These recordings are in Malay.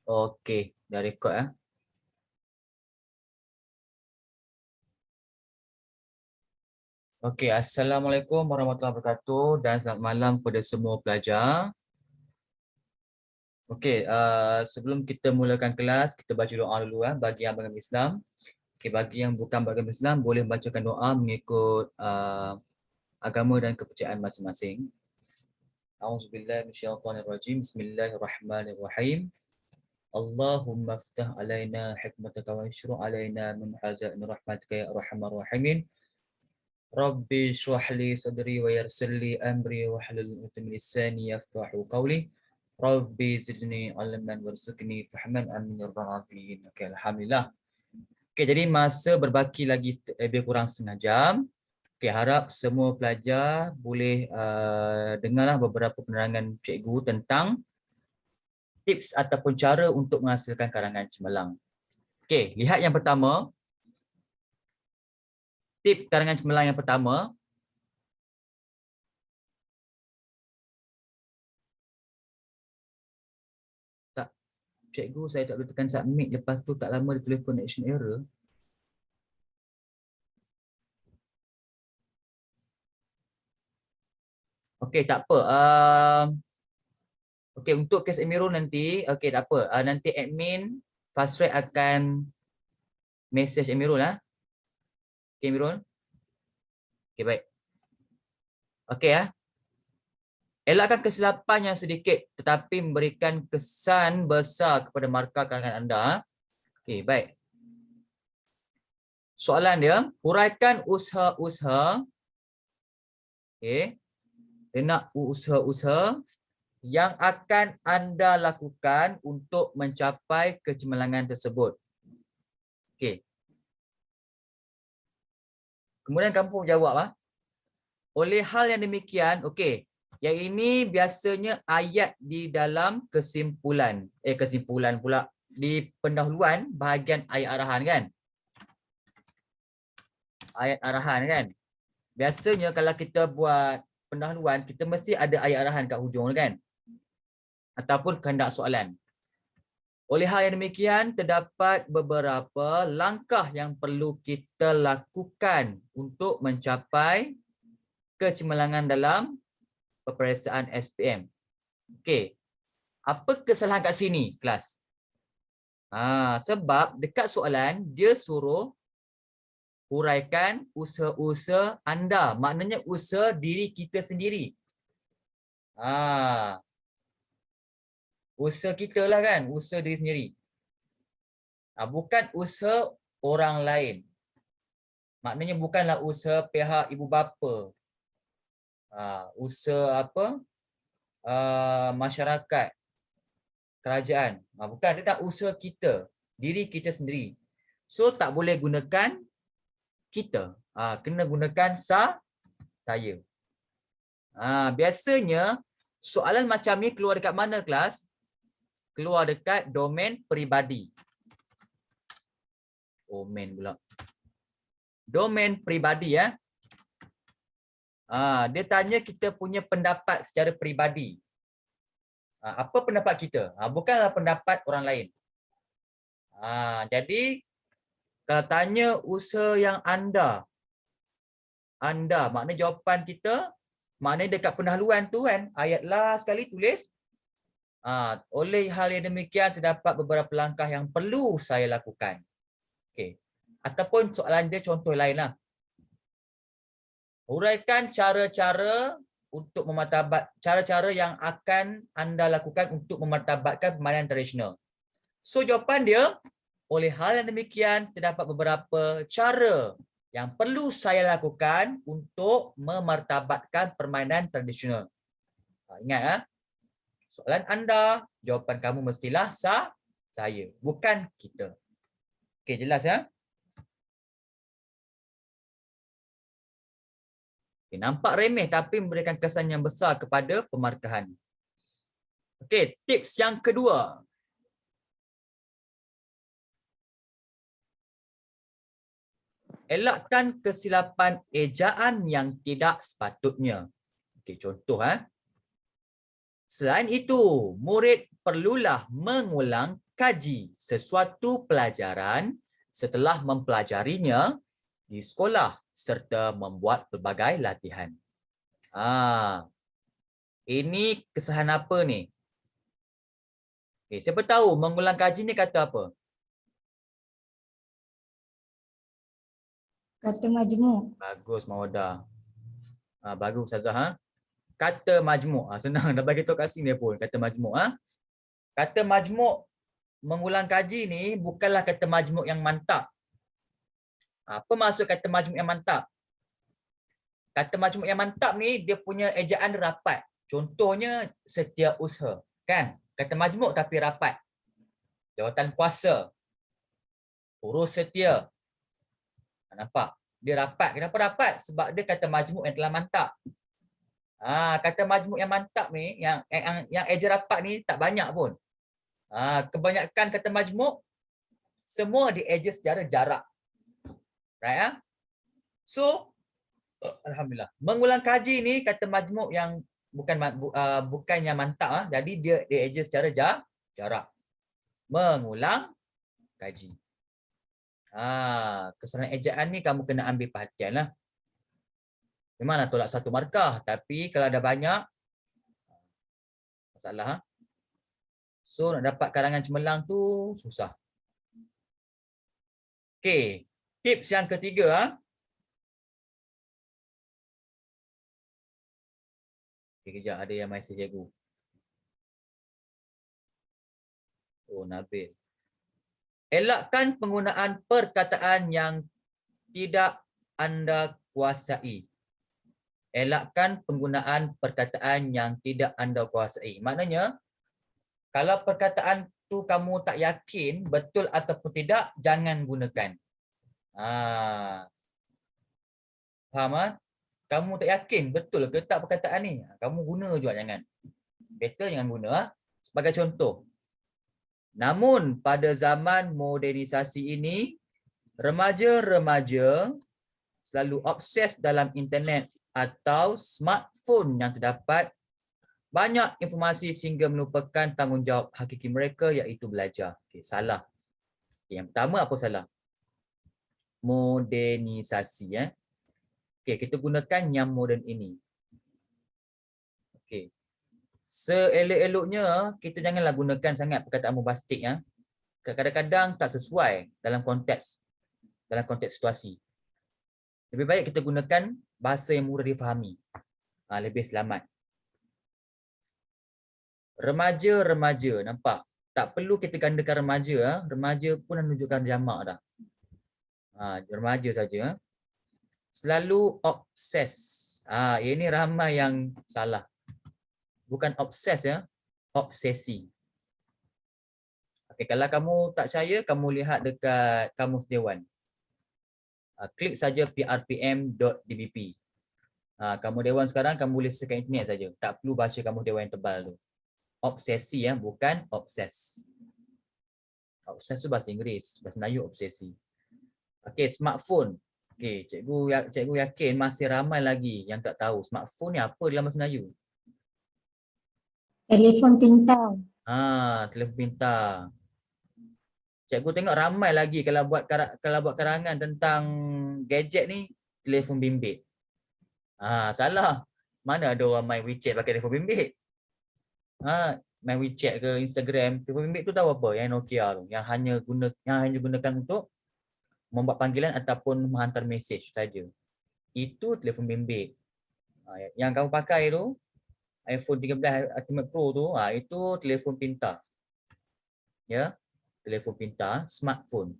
Okey, dah rekod ah. Okey, Assalamualaikum warahmatullahi wabarakatuh dan selamat malam kepada semua pelajar. Okey, sebelum kita mulakan kelas, kita baca doa dulu bagi yang beragama Islam. Okey, bagi yang bukan beragama Islam boleh bacakan doa mengikut agama dan kepercayaan masing-masing. A'udzubillahi minasyaitonirrajim. Bismillahirrahmanirrahim. Allahumma aftah alaina hikmataka wa anshur alaina min hazain rahmatika ya arhamar rahimin. Rabbi shrah li sadri wa yassir li amri wa hlul 'uqdatam min lisani yafqahu qawli. Rabbi zidni ilman warzuqni fahman amin ya rabbal alamin. Okey, alhamdulillah. Okey, jadi masa berbaki lagi lebih kurang setengah jam. Okey, harap semua pelajar boleh dengarlah beberapa penerangan cikgu tentang tips ataupun cara untuk menghasilkan karangan cemerlang. Okey, lihat yang pertama. Tip karangan cemerlang yang pertama. Tak, cikgu saya tak boleh tekan submit, lepas tu tak lama dia tulis connection error. Okey, tak apa. Okey, untuk kes Amirul nanti, okey tak apa. Nanti admin Fast Track akan message Amirul lah. Okey Amirul. Okey, baik. Okey ya. Elakkan kesilapan yang sedikit tetapi memberikan kesan besar kepada markah karangan anda. Okey, baik. Soalan dia, huraikan usaha-usaha. Okey. Dia nak usaha-usaha yang akan anda lakukan untuk mencapai kecemerlangan tersebut. Okey. Kemudian kamu jawab oleh hal yang demikian, okey. Yang ini biasanya ayat di dalam kesimpulan pula di pendahuluan bahagian ayat arahan kan? Ayat arahan kan? Biasanya kalau kita buat pendahuluan, kita mesti ada ayat arahan kat hujung kan? Ataupun kehendak soalan. Oleh hal yang demikian, terdapat beberapa langkah yang perlu kita lakukan untuk mencapai kecemerlangan dalam peperiksaan SPM. Okey. Apa kesalahan kat sini, kelas? Sebab dekat soalan, dia suruh huraikan usaha-usaha anda. Maknanya usaha diri kita sendiri. Usaha kita lah kan, usaha diri sendiri. Bukan usaha orang lain. Maknanya bukanlah usaha pihak ibu bapa. Usaha apa? Masyarakat, kerajaan. Bukan, dia tak usaha kita, diri kita sendiri. So tak boleh gunakan kita. Kena gunakan saya. Biasanya soalan macam ni keluar dekat mana, kelas? Keluar dekat domain peribadi. Domain pula. Domain peribadi ya. Dia tanya kita punya pendapat secara peribadi. Apa pendapat kita? Bukanlah pendapat orang lain. Jadi kalau tanya usaha yang anda, maknanya jawapan kita, maknanya dekat pendahuluan tu kan, ayat last sekali tulis, oleh hal yang demikian terdapat beberapa langkah yang perlu saya lakukan. Okey. Ataupun soalan dia contoh lain lah. Huraikan cara-cara untuk cara-cara yang akan anda lakukan untuk memartabatkan permainan tradisional. So jawapan dia, oleh hal yang demikian terdapat beberapa cara yang perlu saya lakukan untuk memartabatkan permainan tradisional. Ingat soalan anda, jawapan kamu mestilah saya, bukan kita. Okey, jelas ya? Okay, nampak remeh tapi memberikan kesan yang besar kepada pemarkahan. Okey, tips yang kedua. Elakkan kesilapan ejaan yang tidak sepatutnya. Okey, contoh Selain itu, murid perlulah mengulang mengkaji sesuatu pelajaran setelah mempelajarinya di sekolah serta membuat pelbagai latihan. Ini kesalahan apa ni? Okay, siapa tahu mengulang kaji ni kata apa? Kata majmuk. Bagus Mawadah. Bagus Ustazah. Kata majmuk. Senang dah bagi tahu kat sini pun kata majmuk. Kata majmuk mengulang kaji ni bukanlah kata majmuk yang mantap. Apa maksud kata majmuk yang mantap? Kata majmuk yang mantap ni dia punya ejaan rapat. Contohnya setiausaha, kan? Kata majmuk tapi rapat. Jawatan kuasa. Urus setia. Nampak? Dia rapat. Kenapa rapat? Sebab dia kata majmuk yang telah mantap. Kata majmuk yang mantap ni, yang eja rapat ni tak banyak pun. Kebanyakan kata majmuk semua dieja secara jarak. Right? So, alhamdulillah. Mengulang kaji ni kata majmuk yang bukan yang mantap. Jadi dia dieja secara jarak. Mengulang kaji. Kesalahan ejaan ni kamu kena ambil perhatian lah. Memanglah tolak 1 markah, tapi kalau ada banyak masalah. So nak dapat karangan cemerlang tu susah. Okey, tips yang ketiga. Okey, kejap ada yang mesej cikgu. Oh, Nabil. Elakkan penggunaan perkataan yang tidak anda kuasai. Elakkan penggunaan perkataan yang tidak anda kuasai. Maknanya, kalau perkataan tu kamu tak yakin betul ataupun tidak, jangan gunakan. Faham? Kamu tak yakin betul ke tak perkataan ni? Kamu guna juga jangan. Better jangan guna. Sebagai contoh. Namun pada zaman modernisasi ini, remaja-remaja selalu obses dalam internet atau smartphone yang terdapat banyak informasi sehingga melupakan tanggungjawab hakiki mereka iaitu belajar. Okay, salah. Okay, yang pertama apa salah? Modernisasi. Okay, kita gunakan yang moden ini. Okay. Seelok-eloknya kita janganlah gunakan sangat perkataan bombastik. Kadang-kadang tak sesuai dalam konteks situasi. Lebih baik kita gunakan bahasa yang mudah difahami. Lebih selamat. Remaja-remaja, nampak? Tak perlu kita gandakan remaja. Remaja pun menunjukkan jamak dah. Remaja saja. Selalu obses. Ini ramai yang salah. Bukan obses obsesi. Okay, kalau kamu tak percaya, kamu lihat dekat Kamus Dewan. Klik saja prpm.dbp. Kamus Dewan sekarang kamu boleh search kat internet saja. Tak perlu baca Kamus Dewan yang tebal tu. Obsesi bukan obses. Obses tu bahasa Inggeris, bahasa Melayu obsesi. Okey, smartphone. Okey, cikgu yakin masih ramai lagi yang tak tahu smartphone ni apa dalam bahasa Melayu. Telefon pintar. Telefon pintar. Cikgu tengok ramai lagi kalau buat karangan tentang gadget ni, telefon bimbit. Salah. Mana ada orang main WeChat pakai telefon bimbit? Main WeChat ke Instagram, telefon bimbit tu tahu apa? Yang Nokia tu, yang hanya gunakan untuk membuat panggilan ataupun menghantar mesej saja. Itu telefon bimbit. Yang kamu pakai tu, iPhone 13 Ultimate Pro tu, itu telefon pintar. Ya, telefon pintar, smartphone.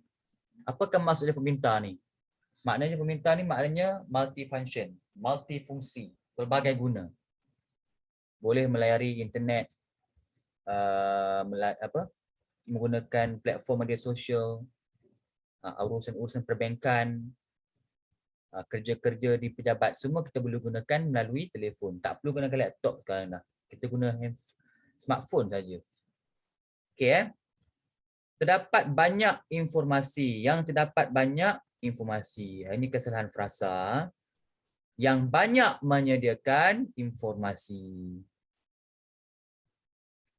Apakah maksud telefon pintar ni? Maknanya telefon pintar ni maknanya multifunction, multifungsi, pelbagai guna. Boleh melayari internet, menggunakan platform media sosial, urusan-urusan perbankan, kerja-kerja di pejabat, semua kita boleh gunakan melalui telefon. Tak perlu gunakan laptop sekarang dah. Kita guna smartphone saja. Okey. Terdapat banyak informasi. Ini kesalahan frasa. Yang banyak menyediakan informasi.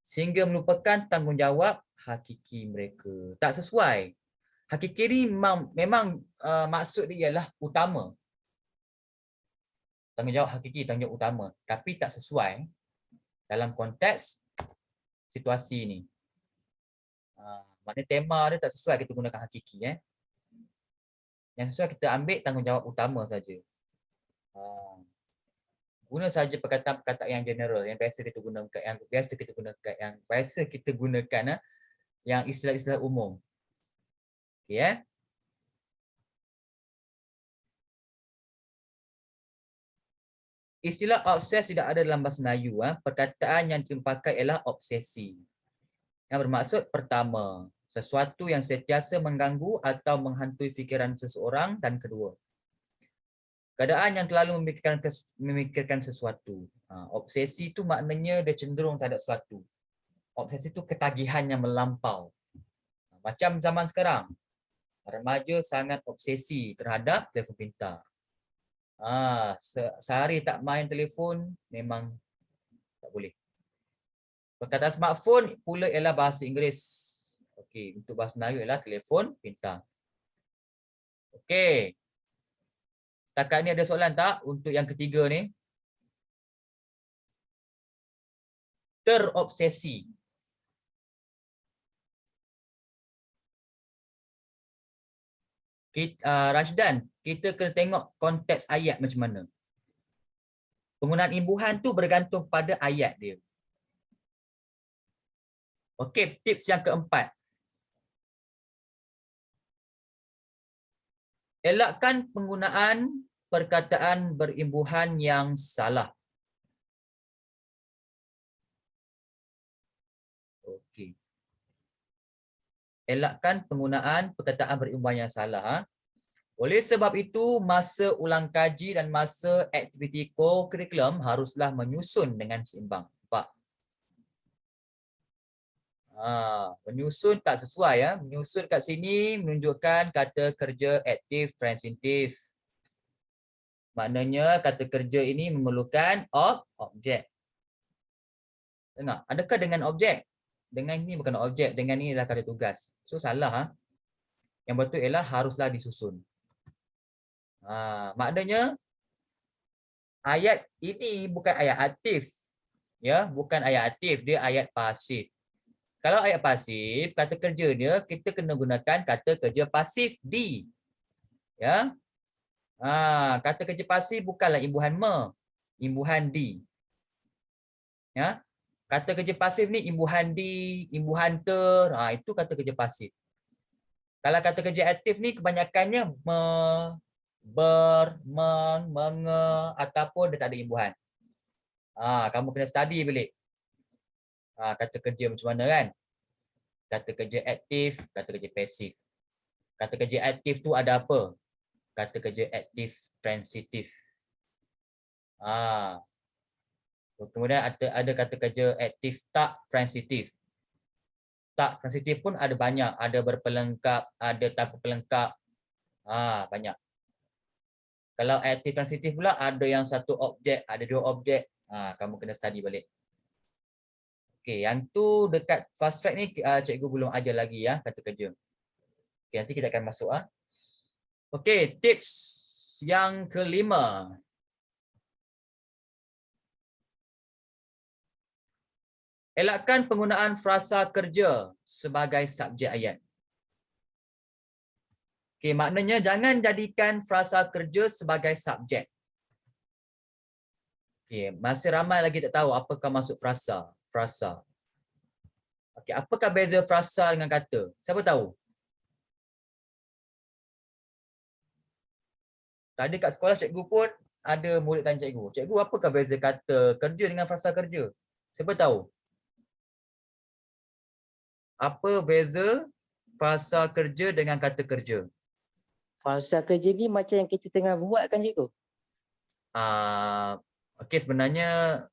Sehingga melupakan tanggungjawab hakiki mereka. Tak sesuai. Hakiki ni memang maksud dia ialah utama. Tanggungjawab hakiki, tanggungjawab utama. Tapi tak sesuai dalam konteks situasi ni. Maknanya tema dia tak sesuai kita gunakan hakiki. Yang sesuai kita ambil tanggungjawab utama saja. Guna saja perkataan-perkataan yang general, yang biasa kita gunakan, yang istilah-istilah umum. Okey. Istilah obses tidak ada dalam bahasa Melayu. Perkataan yang dipakai ialah obsesi. Yang bermaksud pertama, sesuatu yang sentiasa mengganggu atau menghantui fikiran seseorang, dan kedua, keadaan yang terlalu memikirkan sesuatu. Obsesi itu maknanya dia cenderung terhadap sesuatu. Obsesi itu ketagihan yang melampau. Macam zaman sekarang, remaja sangat obsesi terhadap telefon pintar. Sehari tak main telefon memang tak boleh. Perkataan smartphone pula ialah bahasa Inggeris. Okey, untuk bahasa Melayu ialah telefon pintar. Okey. Setakat ni ada soalan tak untuk yang ketiga ni? Terobsesi. Rashdan, kita kena tengok konteks ayat macam mana. Penggunaan imbuhan tu bergantung pada ayat dia. Okey, tips yang keempat. Elakkan penggunaan perkataan berimbuhan yang salah. Okey. Elakkan penggunaan perkataan berimbuhan yang salah. Oleh sebab itu, masa ulang kaji dan masa aktiviti co-curriculum haruslah menyusun dengan seimbang. Nampak? Menyusun tak sesuai. Menyusun kat sini menunjukkan kata kerja aktif transitif. Maknanya kata kerja ini memerlukan objek. Tengok, adakah dengan objek? Dengan ini bukan objek, dengan ini adalah kata tugas. So salah. Yang betul ialah haruslah disusun. Maknanya ayat ini bukan ayat aktif. Ya, bukan ayat aktif, dia ayat pasif. Kalau ayat pasif, kata kerja dia kita kena gunakan kata kerja pasif di. Ya. Kata kerja pasif bukanlah imbuhan imbuhan di. Ya. Kata kerja pasif ni imbuhan di, imbuhan ter, itu kata kerja pasif. Kalau kata kerja aktif ni kebanyakannya menge, ataupun dia tak ada imbuhan. Kamu kena study balik. Kata kerja macam mana kan? Kata kerja aktif, kata kerja pasif. Kata kerja aktif tu ada apa? Kata kerja aktif transitif. Kemudian ada kata kerja aktif tak transitif. Tak transitif pun ada banyak. Ada berpelengkap, ada tanpa pelengkap. Banyak. Kalau aktif transitif pula ada yang satu objek, ada dua objek. Kamu kena study balik. Okey, yang tu dekat fast track ni cikgu belum ajar lagi ya kata kerja. Okey, nanti kita akan masuk Okey, tips yang kelima. Elakkan penggunaan frasa kerja sebagai subjek ayat. Okey, maknanya jangan jadikan frasa kerja sebagai subjek. Okey, masih ramai lagi tak tahu apakah maksud frasa. Frasa. Okey, apakah beza frasa dengan kata? Siapa tahu? Tadi kat sekolah cikgu pun ada murid tanya cikgu. Cikgu, apakah beza kata kerja dengan frasa kerja? Siapa tahu? Apa beza frasa kerja dengan kata kerja? Frasa kerja ni macam yang kita tengah buat kan cikgu? Okey, sebenarnya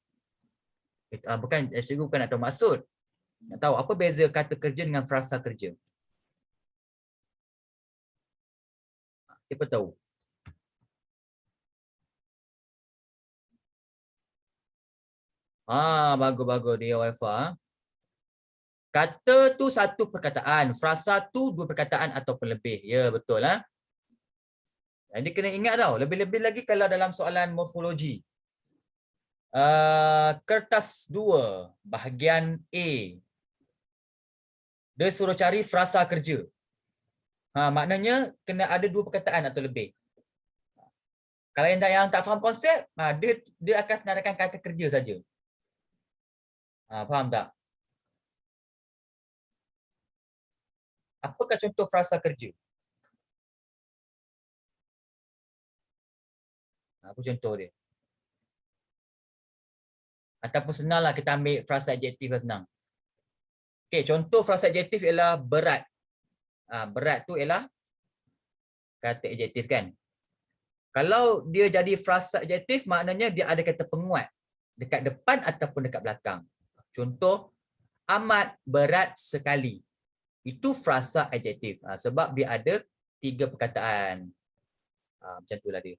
bukan, cikgu bukan nak tahu maksud. Nak tahu apa beza kata kerja dengan frasa kerja? Siapa tahu? Bagus-bagus dia Wafa. Kata tu satu perkataan, frasa tu dua perkataan ataupun lebih. Ya, betul lah. Jadi kena ingat tau, lebih-lebih lagi kalau dalam soalan morfologi. Kertas 2, bahagian A. Dia suruh cari frasa kerja. Maknanya kena ada dua perkataan atau lebih. Kalau yang tak faham konsep, dia akan senaraikan kata kerja saja. Faham tak? Apakah contoh frasa kerja? Apa contoh dia? Ataupun senanglah kita ambil frasa adjektif yang senang. Okey, contoh frasa adjektif ialah berat. Berat tu ialah kata adjektif kan. Kalau dia jadi frasa adjektif, maknanya dia ada kata penguat dekat depan ataupun dekat belakang. Contoh, amat berat sekali. Itu frasa adjektif. Sebab dia ada 3 perkataan. Macam itulah dia.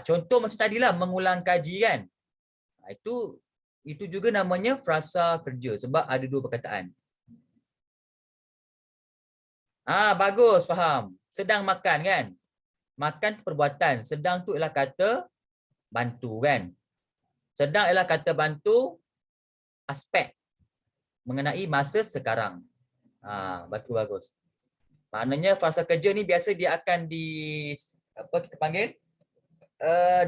Contoh macam tadilah, mengulang kaji kan. Itu juga namanya frasa kerja sebab ada 2 perkataan. Bagus, faham. Sedang makan kan. Makan tu perbuatan. Sedang tu ialah kata bantu kan. Sedang ialah kata bantu aspek mengenai masa sekarang. Bagus. Maknanya frasa kerja ni biasa dia akan kita panggil?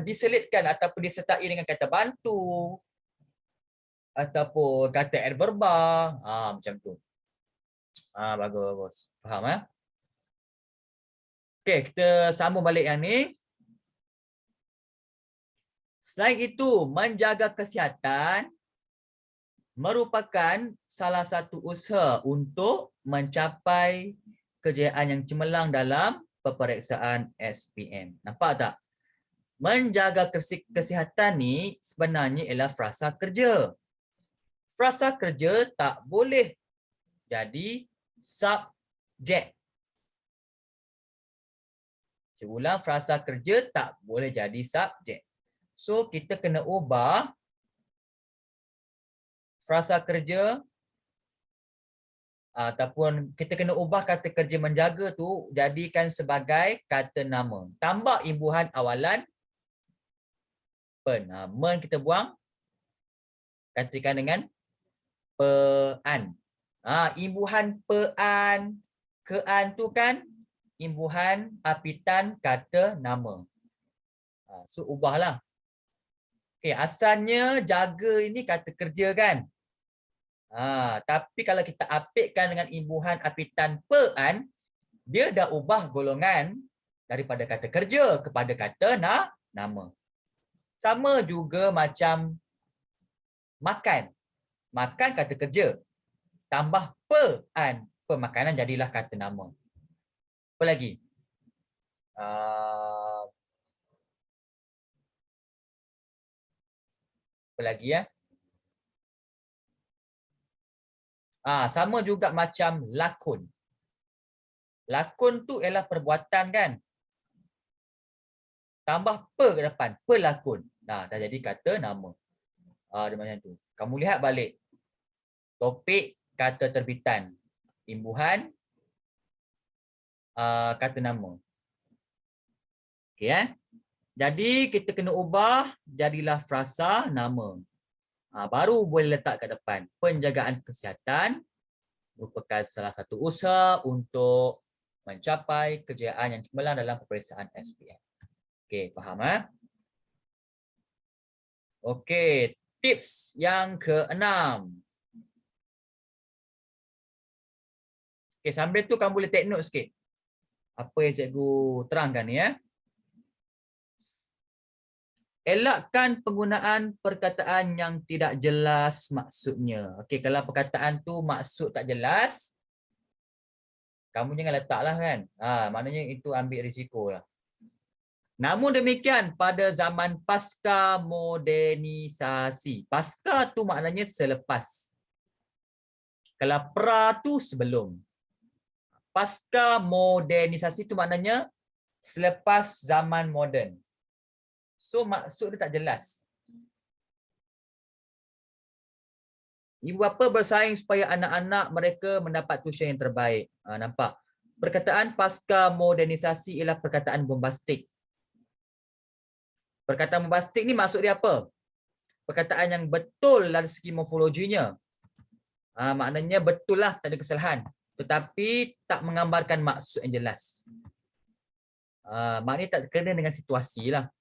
Diselitkan ataupun disertai dengan kata bantu ataupun kata adverba. Macam tu. Bagus. Faham ya? Okey, kita sambung balik yang ni. Selain itu, menjaga kesihatan merupakan salah satu usaha untuk mencapai kejayaan yang cemerlang dalam peperiksaan SPM. Nampak tak? Menjaga kesihatan ni sebenarnya ialah frasa kerja. Frasa kerja tak boleh jadi subjek. Saya ulang, frasa kerja tak boleh jadi subjek. So, kita kena ubah frasa kerja ataupun kita kena ubah kata kerja menjaga tu jadikan sebagai kata nama. Tambah imbuhan awalan pen. Men kita buang, gantikan dengan pean. Imbuhan pean, kean tu kan imbuhan apitan kata nama. So ubahlah. Okay, asalnya jaga ini kata kerja kan. Tapi kalau kita apitkan dengan imbuhan apitan pean, dia dah ubah golongan daripada kata kerja kepada kata nama. Sama juga macam makan. Makan kata kerja. Tambah pean, pemakanan jadilah kata nama. Apa lagi? Apa lagi ya? Sama juga macam lakon. Lakon tu ialah perbuatan kan. Tambah pe ke depan, pelakon. Dah jadi kata nama. Dia macam tu. Kamu lihat balik. Topik kata terbitan. Imbuhan kata nama. Okey Jadi kita kena ubah jadilah frasa nama. Baru boleh letak kat depan. Penjagaan kesihatan merupakan salah satu usaha untuk mencapai kejayaan yang cemerlang dalam peperiksaan SPM. Okey, faham Okey, tips yang ke-6. Okey, sambil tu kamu boleh take note sikit. Apa yang cikgu terangkan ni Elakkan penggunaan perkataan yang tidak jelas maksudnya. Okey, kalau perkataan tu maksud tak jelas, kamu jangan letaklah kan. Maknanya itu ambil risiko lah. Namun demikian, pada zaman pasca modernisasi. Pasca tu maknanya selepas. Kalau pra tu sebelum. Pasca modernisasi tu maknanya selepas zaman moden. So maksud dia tak jelas. Ibu bapa bersaing supaya anak-anak mereka mendapat tuition yang terbaik. Nampak? Perkataan pasca modernisasi ialah perkataan bombastik. Perkataan bombastik ni maksud dia apa? Perkataan yang betul dari segi morfologinya. Maknanya betul lah, tak ada kesalahan. Tetapi tak menggambarkan maksud yang jelas. Maknanya tak kena dengan situasi lah.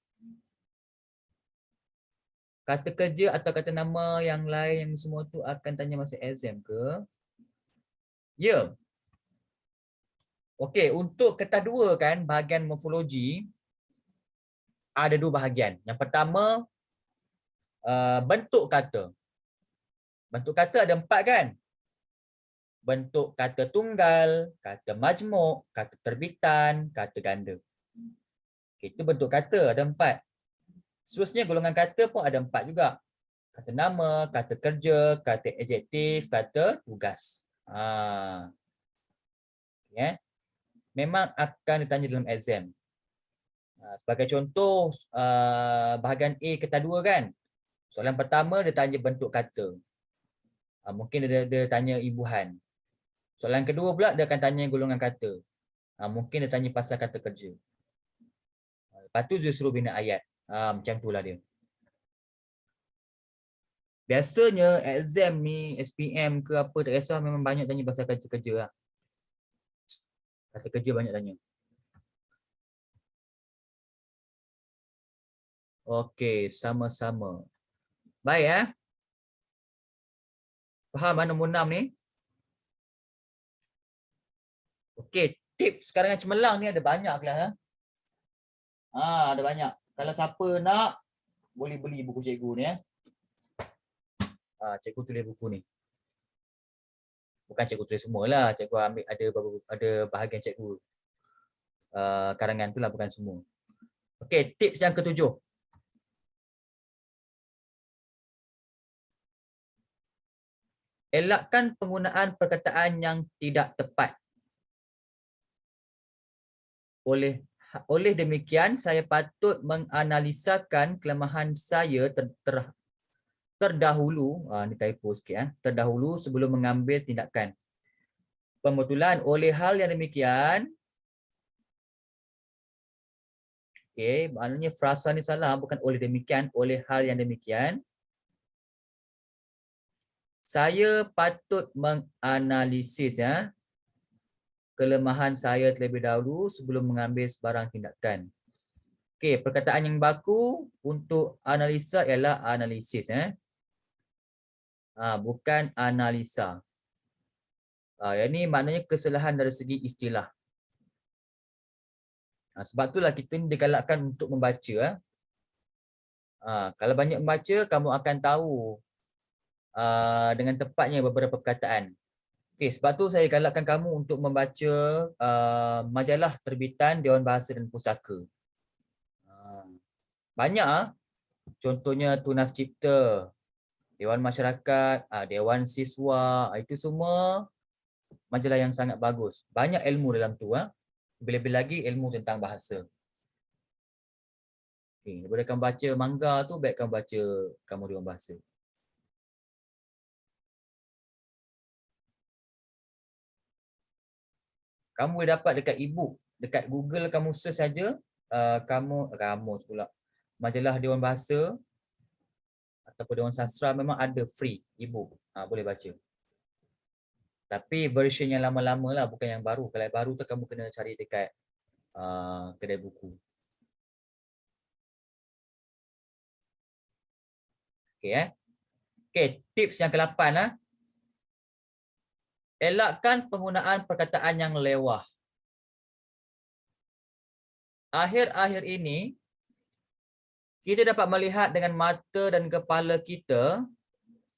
Kata kerja atau kata nama yang lain yang semua tu akan tanya masa exam ke? Ya. Okey, untuk kertas dua kan, bahagian morfologi ada dua bahagian. Yang pertama, bentuk kata. Bentuk kata ada 4 kan? Bentuk kata tunggal, kata majmuk, kata terbitan, kata ganda. Itu bentuk kata ada 4. Seterusnya golongan kata pun ada 4 juga. Kata nama, kata kerja, kata adjektif, kata tugas. Ya. Memang akan ditanya dalam exam. Sebagai contoh, bahagian A kertas 2 kan. Soalan pertama dia tanya bentuk kata. Mungkin dia tanya imbuhan. Soalan kedua pula dia akan tanya golongan kata. Mungkin dia tanya pasal kata kerja. Lepas tu dia suruh bina ayat. Macam itulah dia. Biasanya exam ni, SPM ke apa, tak kisah, memang banyak tanya pasal kata kerja lah. Kata kerja banyak tanya. Okey, sama-sama. Baik Faham nombor 6 ni? Okey, tips sekarang yang cemerlang ni ada banyak kelas. Ada banyak. Kalau siapa nak, boleh beli buku cikgu ni. Cikgu tulis buku ni. Bukan cikgu tulis semualah, cikgu ambil ada bahagian cikgu. Karangan tu lah, bukan semua. Okey, tips yang ketujuh. Elakkan penggunaan perkataan yang tidak tepat. Oleh demikian, saya patut menganalisakan kelemahan saya terdahulu, ni typo sikit, terdahulu sebelum mengambil tindakan. Pembetulan, oleh hal yang demikian, okey, maknanya frasa ni salah, bukan oleh demikian, oleh hal yang demikian, saya patut menganalisis kelemahan saya terlebih dahulu sebelum mengambil sebarang tindakan. Okey, perkataan yang baku untuk analisa ialah analisis. Bukan analisa. Yang ni maknanya kesalahan dari segi istilah. Sebab itulah kita ni digalakkan untuk membaca. Kalau banyak membaca, kamu akan tahu dengan tepatnya beberapa perkataan. Okay, sebab tu saya galakkan kamu untuk membaca majalah terbitan Dewan Bahasa dan Pustaka. Banyak contohnya Tunas Cipta, Dewan Masyarakat, Dewan Siswa, itu semua majalah yang sangat bagus. Banyak ilmu dalam tu. Lebih-lebih lagi ilmu tentang bahasa. Okay, daripada kamu baca manga tu, baik kamu baca kamu Dewan Bahasa. Kamu boleh dapat dekat e-book, dekat Google kamu search saja, kamus pula. Majalah Dewan Bahasa ataupun Dewan Sastra memang ada free e-book. Boleh baca. Tapi version yang lama-lama lah, bukan yang baru. Kalau yang baru tu kamu kena cari dekat kedai buku. Okey Okey, tips yang ke-8 elakkan penggunaan perkataan yang lewah. Akhir-akhir ini kita dapat melihat dengan mata dan kepala kita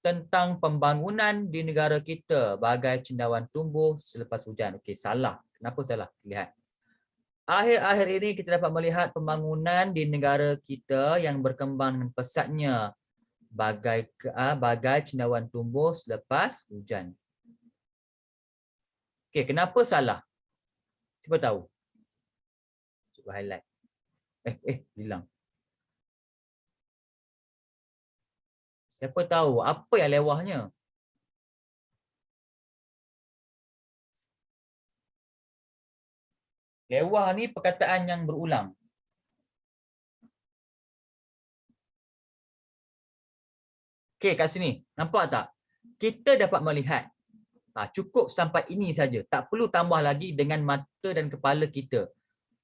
tentang pembangunan di negara kita bagai cendawan tumbuh selepas hujan. Okey, salah. Kenapa salah? Lihat. Akhir-akhir ini kita dapat melihat pembangunan di negara kita yang berkembang dengan pesatnya bagai cendawan tumbuh selepas hujan. Okey, kenapa salah? Siapa tahu? Cuba highlight. Hilang. Siapa tahu apa yang lewahnya? Lewah ni perkataan yang berulang. Okey, kat sini. Nampak tak? Kita dapat melihat. Cukup sampai ini saja. Tak perlu tambah lagi dengan mata dan kepala kita.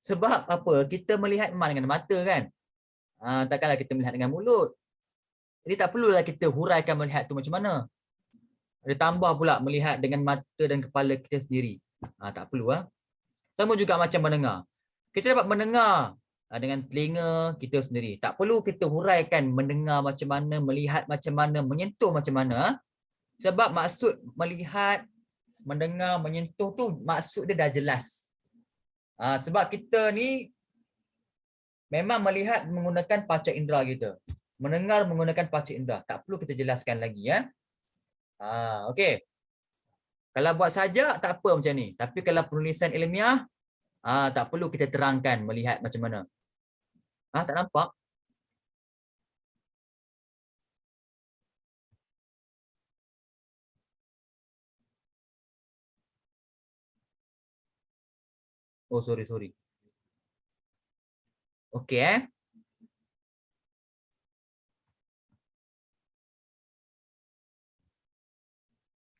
Sebab apa? Kita melihat memang dengan mata kan? Takkanlah kita melihat dengan mulut. Jadi tak perlulah kita huraikan melihat tu macam mana. Ada tambah pula melihat dengan mata dan kepala kita sendiri. Tak perlu. Sama juga macam mendengar. Kita dapat mendengar dengan telinga kita sendiri. Tak perlu kita huraikan mendengar macam mana, melihat macam mana, menyentuh macam mana. Sebab maksud melihat, mendengar, menyentuh tu maksud dia dah jelas. Sebab kita ni memang melihat menggunakan panca indera kita. Mendengar menggunakan panca indera. Tak perlu kita jelaskan lagi ya. Okey. Kalau buat saja tak apa macam ni. Tapi kalau penulisan ilmiah tak perlu kita terangkan melihat macam mana. Tak nampak? Oh sorry. Okey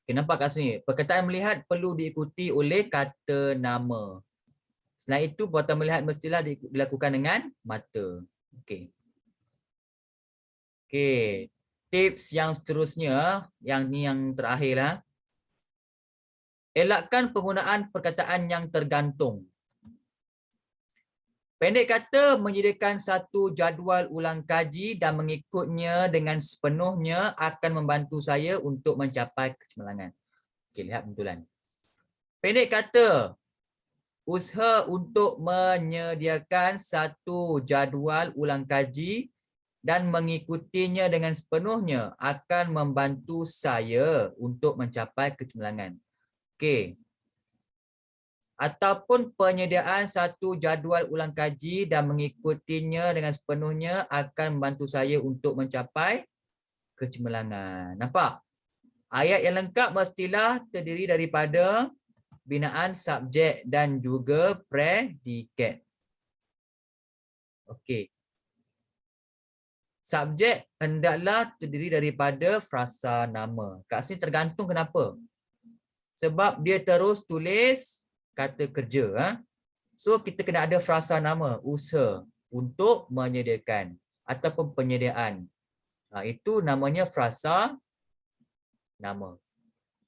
Okay, nampak kat sini. Perkataan melihat perlu diikuti oleh kata nama. Selain itu, perbuatan melihat mestilah dilakukan dengan mata. Okey. Okey. Tips yang seterusnya, yang ni yang terakhir lah. Elakkan penggunaan perkataan yang tergantung. Pendek kata, menyediakan satu jadual ulang kaji dan mengikutnya dengan sepenuhnya akan membantu saya untuk mencapai kecemerlangan. Okey, lihat bentulan. Pendek kata, usaha untuk menyediakan satu jadual ulang kaji dan mengikutinya dengan sepenuhnya akan membantu saya untuk mencapai kecemerlangan. Okey. Ataupun penyediaan satu jadual ulang kaji dan mengikutinya dengan sepenuhnya akan membantu saya untuk mencapai kecemerlangan. Nampak? Ayat yang lengkap mestilah terdiri daripada binaan subjek dan juga predikat. Okey. Subjek hendaklah terdiri daripada frasa nama. Kat sini tergantung kenapa? Sebab dia terus tulis kata kerja. So kita kena ada frasa nama, usaha untuk menyediakan ataupun penyediaan. Itu namanya frasa nama.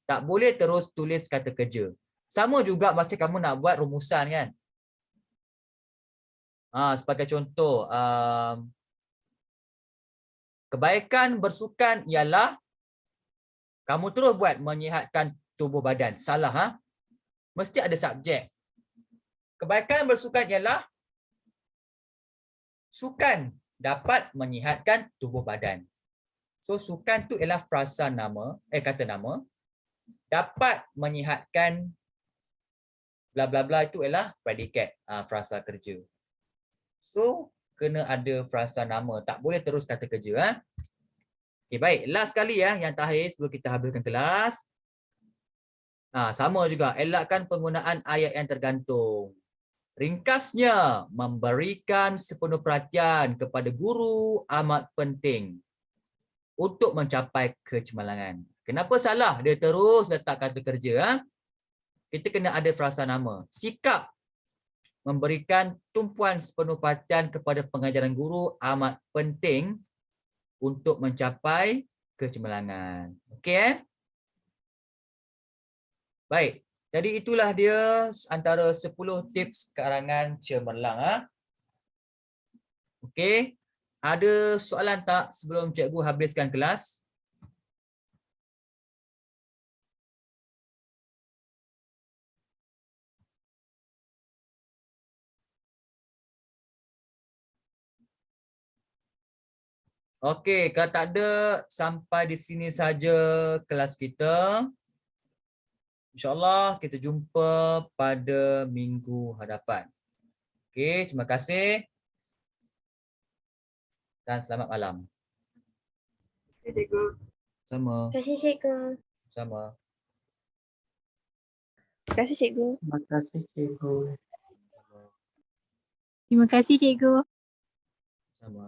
Tak boleh terus tulis kata kerja. Sama juga macam kamu nak buat rumusan kan. Sebagai contoh, kebaikan bersukan ialah kamu terus buat menyihatkan tubuh badan. Salah. Mesti ada subjek. Kebaikan bersukan ialah sukan dapat menyihatkan tubuh badan. So sukan tu ialah frasa nama, kata nama. Dapat menyihatkan bla bla bla itu ialah predikat, frasa kerja. So kena ada frasa nama, tak boleh terus kata kerja. Okay, baik, last sekali yang terakhir sebelum kita habiskan kelas. Sama juga, elakkan penggunaan ayat yang tergantung. Ringkasnya, memberikan sepenuh perhatian kepada guru amat penting untuk mencapai kecemerlangan. Kenapa salah dia terus letak kata kerja? Kita kena ada frasa nama. Sikap memberikan tumpuan sepenuh perhatian kepada pengajaran guru amat penting untuk mencapai kecemerlangan. Okey? Baik. Jadi itulah dia antara 10 tips karangan cemerlang. Okey. Ada soalan tak sebelum cikgu habiskan kelas? Okey, kalau tak ada, sampai di sini saja kelas kita. InsyaAllah kita jumpa pada minggu hadapan. Okey, terima kasih dan selamat malam. cikgu. Sama. Terima kasih cikgu. Sama. Terima kasih cikgu. Terima kasih cikgu. Terima kasih cikgu. Sama.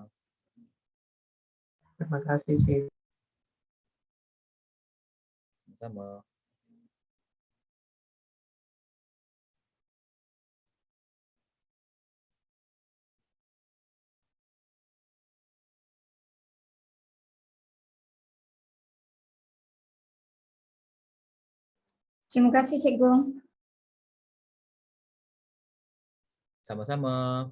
Terima kasih cikgu. Sama. Terima kasih cikgu. Sama-sama.